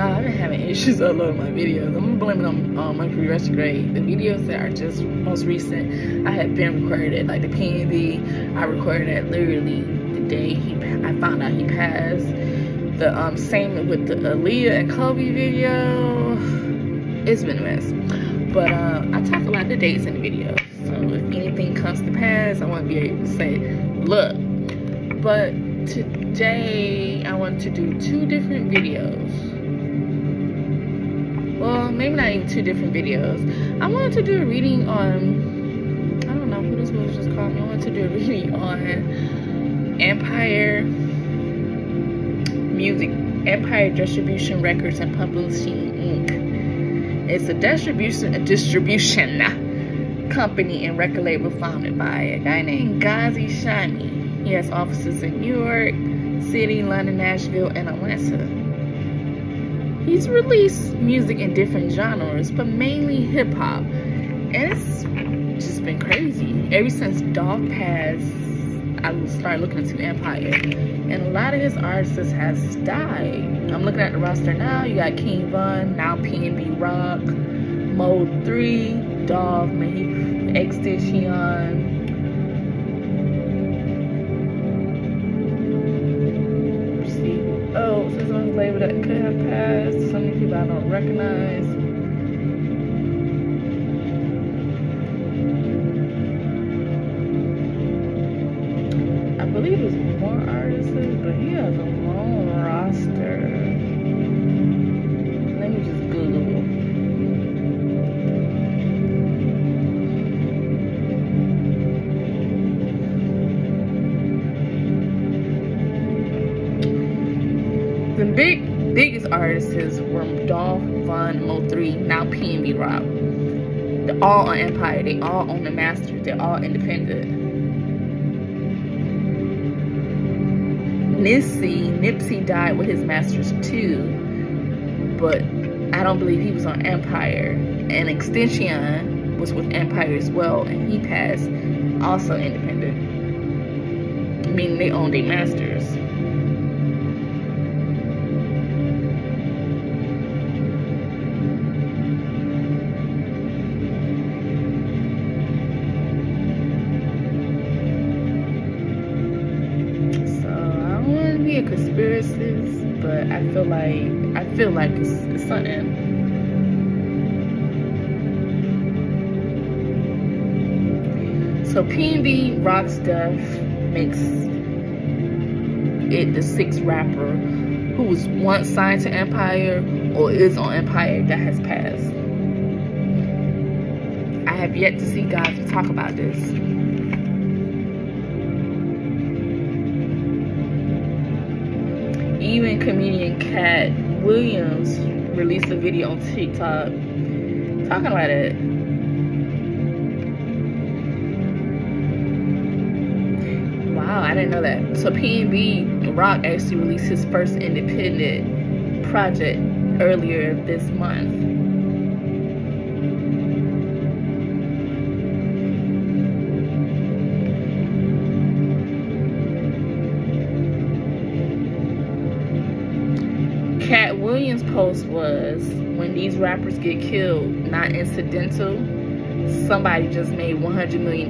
Y'all, I've been having issues uploading my videos. I'm gonna blame it on Mercury retrograde. The videos that are just most recent, I had been recorded like the PNB. I recorded that literally the day I found out he passed. The same with the Aaliyah and Kobe video. It's been a mess. But I talk a lot of the dates in the video. So if anything comes to pass, I want to be able to say, look. But today I want to do 2 different videos. Well, maybe not even 2 different videos. I wanted to do a reading on, I don't know who this was just called me. I wanted to do a reading on Empire Music, Empire Distribution Records and Publishing Inc. It's a distribution company and record label founded by a guy named Ghazi Shami. He has offices in New York City, London, Nashville, and Atlanta. He's released music in different genres, but mainly hip-hop. And it's just been crazy. Ever since Dog passed, I started looking into Empire. And a lot of his artists has died. I'm looking at the roster now. You got King Von, now PNB Rock, Mode 3, Dog, Extension. Oh, since I was labeled that could have passed. So many people I don't recognize. I believe there's more artists, but he has a long roster. Let me just Google. The biggest artists were Dolph, Von, Mo3, now PNB Rock. They're all on Empire. They all own the masters. They're all independent. Nipsey died with his masters too, but I don't believe he was on Empire. And Extension was with Empire as well, and he passed also independent. Meaning they own their masters. A conspiracies, but I feel like it's something. So PNB Rock's death makes it the 6th rapper who was once signed to Empire or is on Empire that has passed. I have yet to see Ghazi talk about this. Even comedian Cat Williams released a video on TikTok talking about it. Wow, I didn't know that. So PNB Rock actually released his first independent project earlier this month. Cat Williams' post was, when these rappers get killed, not incidental, somebody just made $100 million.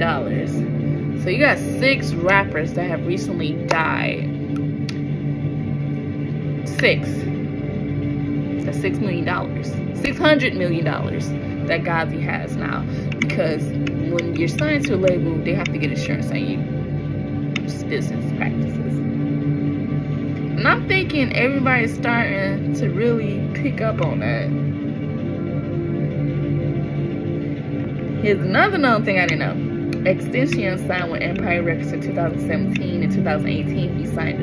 So you got 6 rappers that have recently died. 6. That's $6 million. $600 million that Ghazi has now. Because when you're signed to a label, they have to get insurance on you. Just business practices. And I'm thinking everybody's starting to really pick up on that. Here's another known thing I didn't know. Extension signed with Empire Records in 2017. In 2018, he signed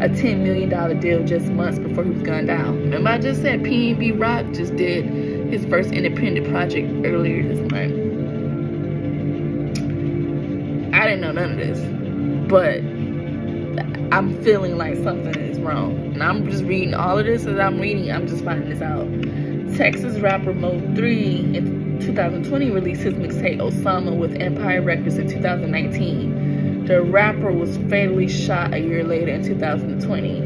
a $10 million deal just months before he was gunned down. Remember I just said PNB Rock just did his first independent project earlier this month. I didn't know none of this. But I'm feeling like something is wrong. And I'm just reading all of this as I'm reading. I'm just finding this out. Texas rapper Mode 3 in 2020 released his mixtape Osama with Empire Records in 2019. The rapper was fatally shot a year later in 2020.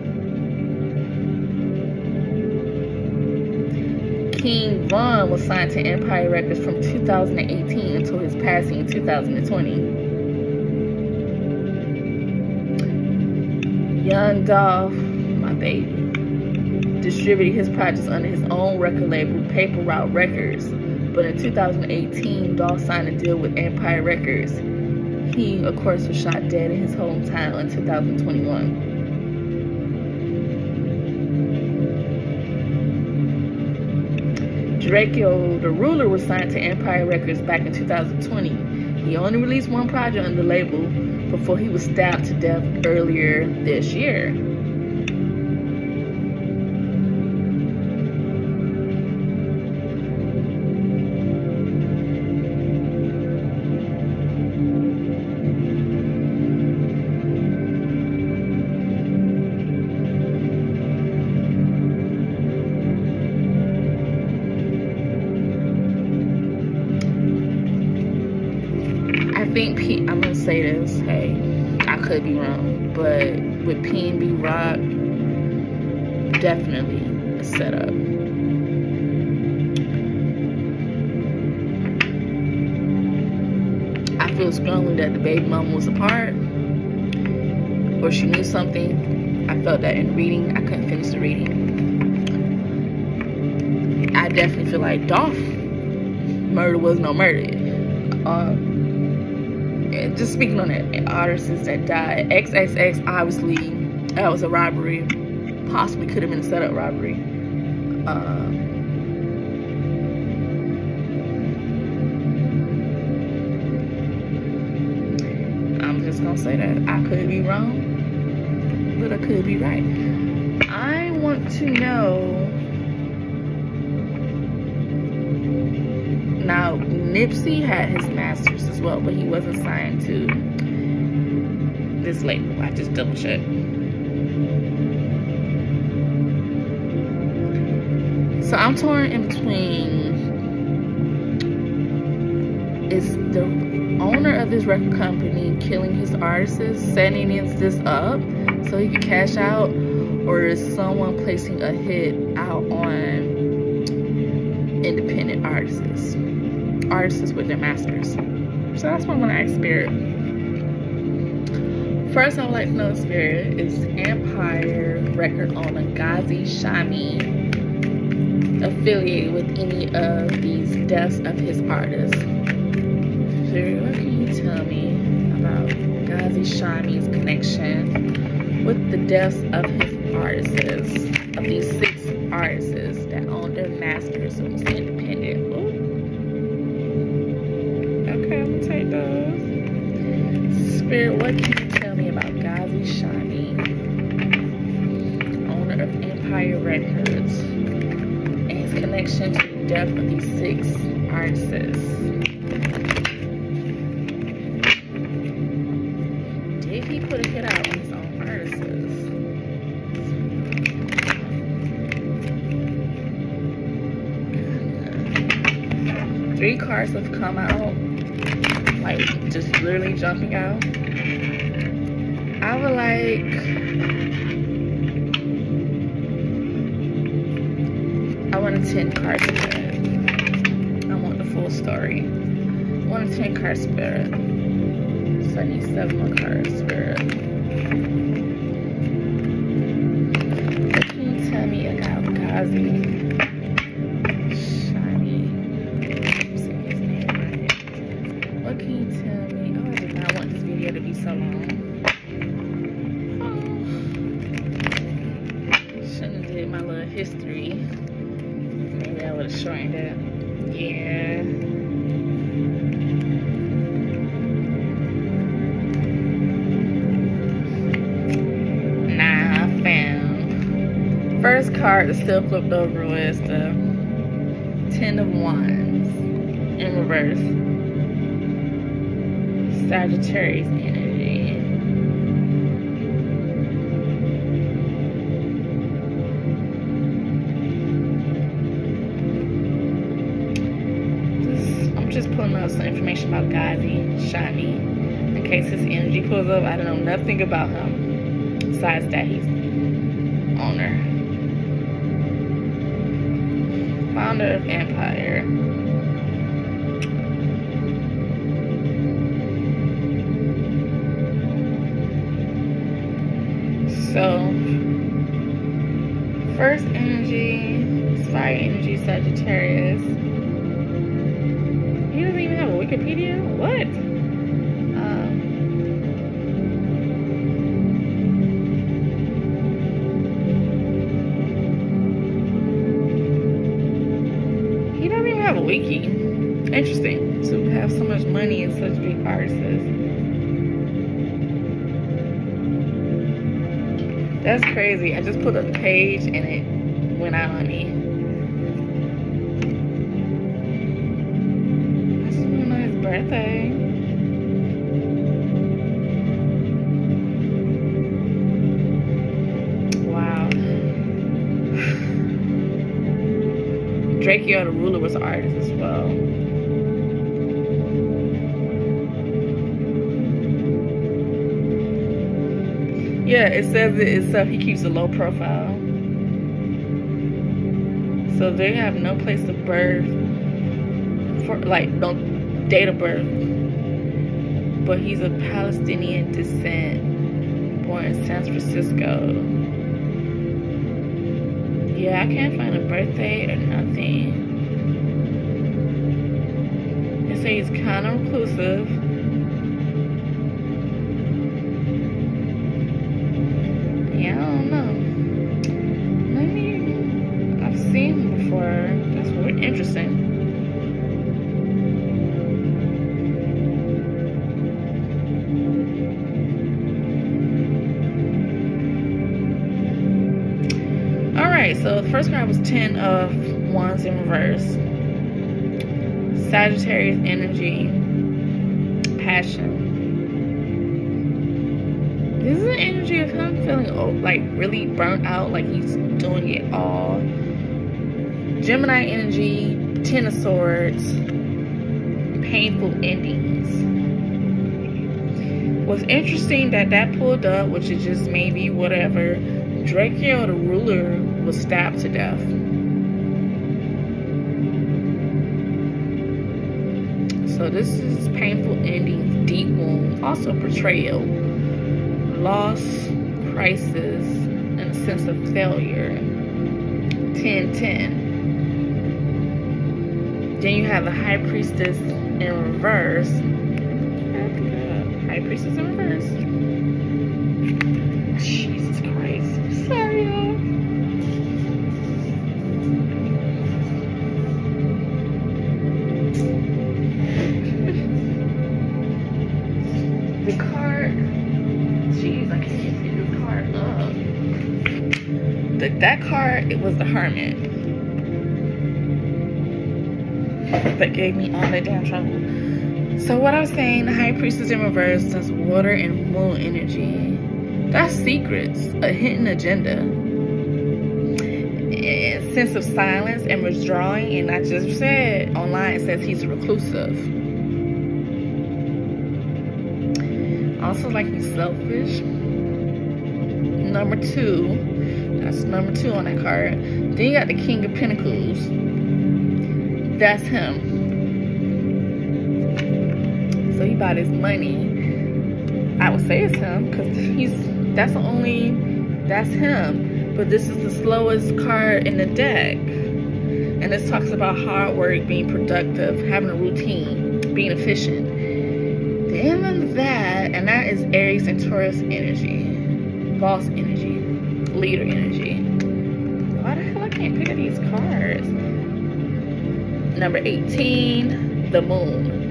King Von was signed to Empire Records from 2018 until his passing in 2020. Young Dolph, my baby, distributed his projects under his own record label, Paper Route Records. But in 2018, Dolph signed a deal with Empire Records. He, of course, was shot dead in his hometown in 2021. Draco the Ruler was signed to Empire Records back in 2020. He only released one project on the label before he was stabbed to death earlier this year. I'm gonna say this, hey, I could be wrong, but with P&B Rock, definitely a setup. I feel strongly that the baby mama was a part, or she knew something. I felt that in reading. I couldn't finish the reading. I definitely feel like Dolph murder was no murder. Just speaking on the artists that died, XXX, obviously, that was a robbery. Possibly could have been a setup robbery. I'm just gonna say that. I could be wrong, but I could be right. I want to know. Now, Nipsey had his masters as well, but he wasn't signed to this label. I just double checked. So I'm torn in between, is the owner of this record company killing his artists, setting this up so he can cash out, or is someone placing a hit out on independent artists with their masters? So that's what I'm gonna ask Spirit. First, I would like to know, Spirit, is Empire record owner Ghazi Shami affiliated with any of these deaths of his artists? Spirit, what can you tell me about Ghazi Shami's connection with the deaths of his artists, of these 6 artists that own their masters and was independent? Ooh. Okay, I'm gonna take those. Spirit, what can you tell me about Ghazi Shami, owner of Empire Records, and his connection to the death of these 6 artists? Did he put a hit out on his own artists? 3 cards have come out, like just literally jumping out. I would like, I want a 10 card spirit. I want the full story. I want a 10 card spirit. So I need 7 more cards spirit. What can you tell me about Ghazi Shami? I'm saying his name right. What can you tell me? Oh, I did not want this video to be so long. Shouldn't have did my little history. Maybe I would have shortened it. Yeah. Nah, I found. First card that's still flipped over was the 10 of Wands in reverse. Sagittarius energy. I'm just pulling up some information about Ghazi Shami in case his energy pulls up. I don't know nothing about him besides that he's owner. Founder of empire. So, first energy, fire energy, Sagittarius. He doesn't even have a Wikipedia? What? He doesn't even have a wiki. Interesting to have so much money and such big artists. That's crazy. I just put up the page and it went out on me. I just want to know his birthday. Wow. Draco the Ruler was an artist as well. Yeah, it says it itself. He keeps a low profile. So they have no place of birth, for like no date of birth. But he's of Palestinian descent, born in San Francisco. Yeah, I can't find a birthday or nothing. They say he's kind of reclusive. Yeah, I don't know. Maybe I've seen him before. That's really interesting. Alright, so the first card was 10 of Wands in reverse. Sagittarius energy. Passion. This is an energy of him feeling like really burnt out, like he's doing it all. Gemini energy, 10 of Swords, painful endings. What's interesting that pulled up, which is just maybe whatever, Draco the Ruler was stabbed to death. So this is painful endings, deep wound, also betrayal. Loss, crisis, and a sense of failure. 10-10. Then you have the High Priestess in reverse. High Priestess in reverse. Jesus Christ. Sorry, y'all. The card. Jeez, I can't even see this card up. That card, it was the Hermit. That gave me all that damn trouble. So what I was saying, the High Priestess in reverse, that's water and moon energy. That's secrets, a hidden agenda. A sense of silence and withdrawing. And I just said online, it says he's reclusive. Also, like he's selfish. Number 2. That's number 2 on that card. Then you got the King of Pentacles. That's him. So he bought his money. I would say it's him because that's him. But this is the slowest card in the deck. And this talks about hard work, being productive, having a routine, being efficient. Then of that, and that is Aries and Taurus energy, boss energy, leader energy. Why the hell I can't pick up these cards? Number 18, the moon.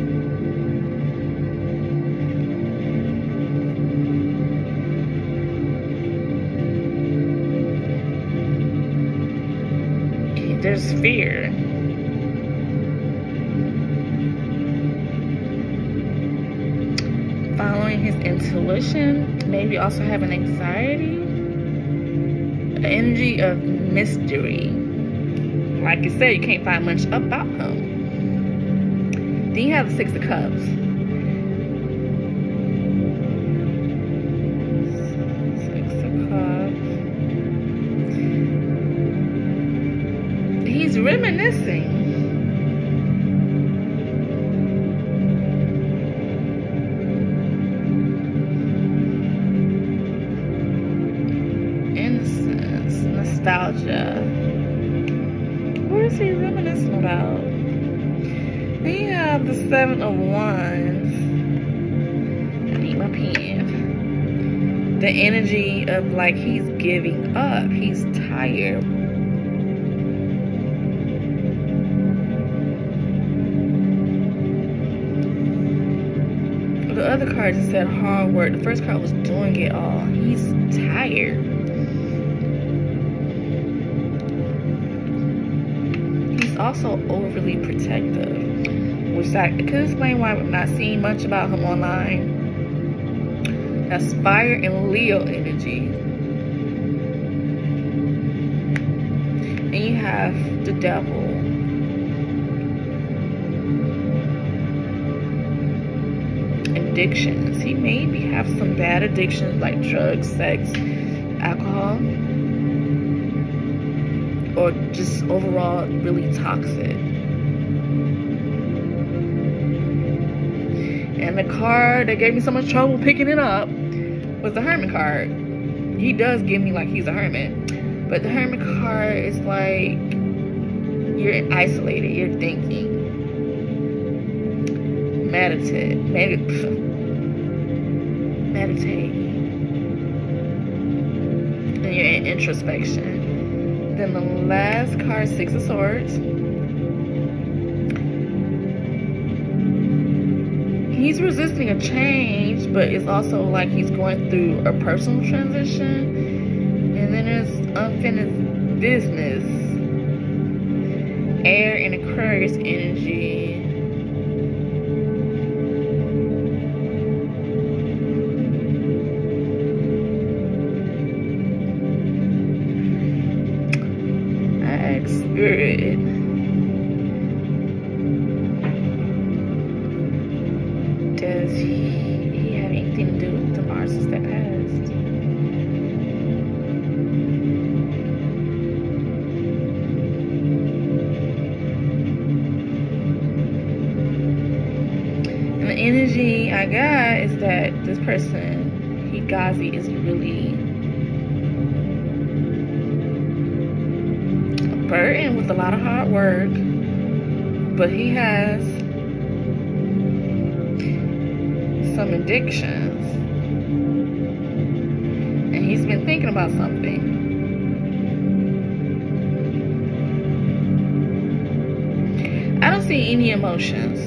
There's fear. Following his intuition, maybe also having anxiety, the energy of mystery. Like I said, you can't find much about him. Then you have the 6 of Cups. 6 of Cups. He's reminiscing nostalgia. What is he reminiscing about? Then you have the Seven of Wands. I need my pen. The energy of like he's giving up. He's tired. The other card just said hard work. The first card was doing it all. He's tired. He's also overly protective, which that could explain why I'm not seeing much about him online. That's fire and Leo energy. And you have the devil. Addictions. He maybe have some bad addictions like drugs, sex, alcohol, or just overall really toxic. And the card that gave me so much trouble picking it up was the Hermit card. He does give me like he's a hermit, but the Hermit card is like you're isolated, you're thinking, meditating, and you're in introspection. Then the last card, Six of Swords. He's resisting a change, but it's also like he's going through a personal transition. And then there's unfinished business. Air and Aquarius energy. Spirit. Does he have anything to do with the Marses that passed? And the energy I got is that this person, Ghazi, is really burdened with a lot of hard work, but he has some addictions, and he's been thinking about something. I don't see any emotions,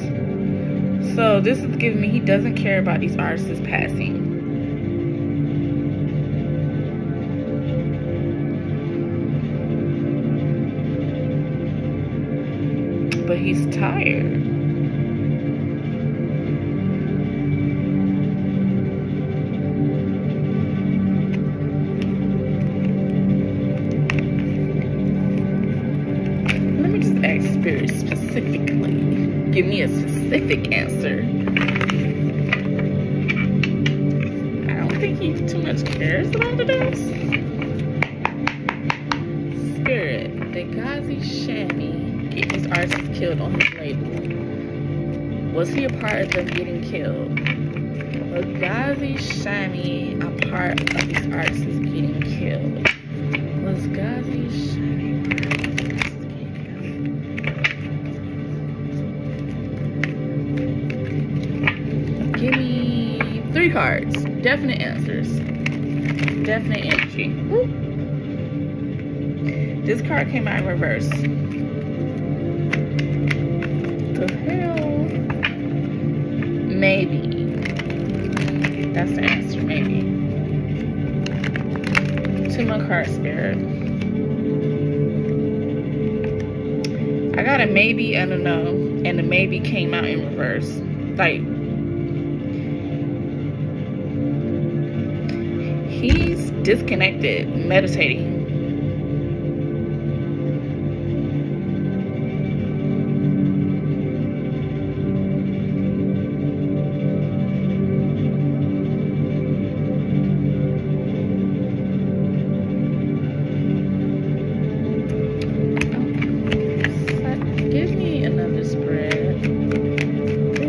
so this is giving me he doesn't care about these artists passing. But he's tired. Let me just ask Spirit specifically. Give me a specific answer. I don't think he too much cares about this. Spirit, the Ghazi Shami. His artist killed on his label. Was he a part of them getting killed? Was Ghazi Shami a part of these artists getting killed? Was Ghazi Shami a part of these artists getting killed? Give me 3 cards. Definite answers. Definite energy. Woo. This card came out in reverse. The hell? Maybe. That's the answer, maybe. 2 more cards, Spirit. I got a maybe and a no, and the maybe came out in reverse. Like, he's disconnected, meditating.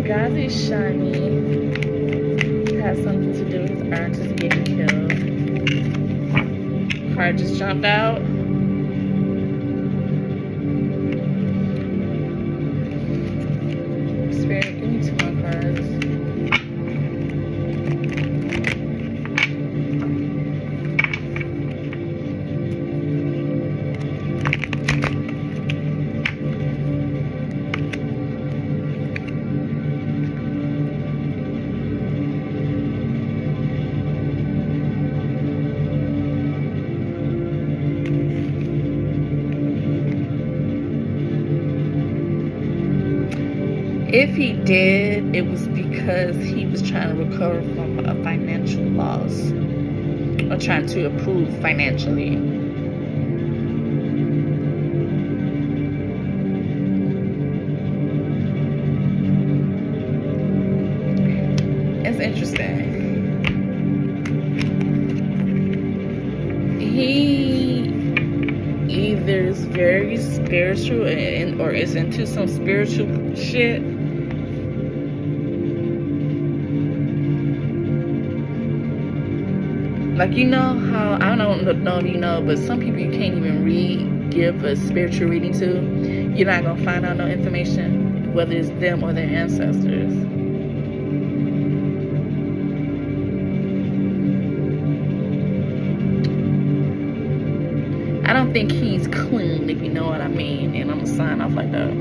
Ghazi Shami has something to do with his artist getting killed. Card just jumped out. If he did, it was because he was trying to recover from a financial loss or trying to improve financially. It's interesting. He either is very spiritual or is into some spiritual shit. Like, you know how, I don't know if you know, but some people you can't even give a spiritual reading to. You're not gonna find out no information, whether it's them or their ancestors. I don't think he's clean, if you know what I mean, and I'm gonna sign off like that.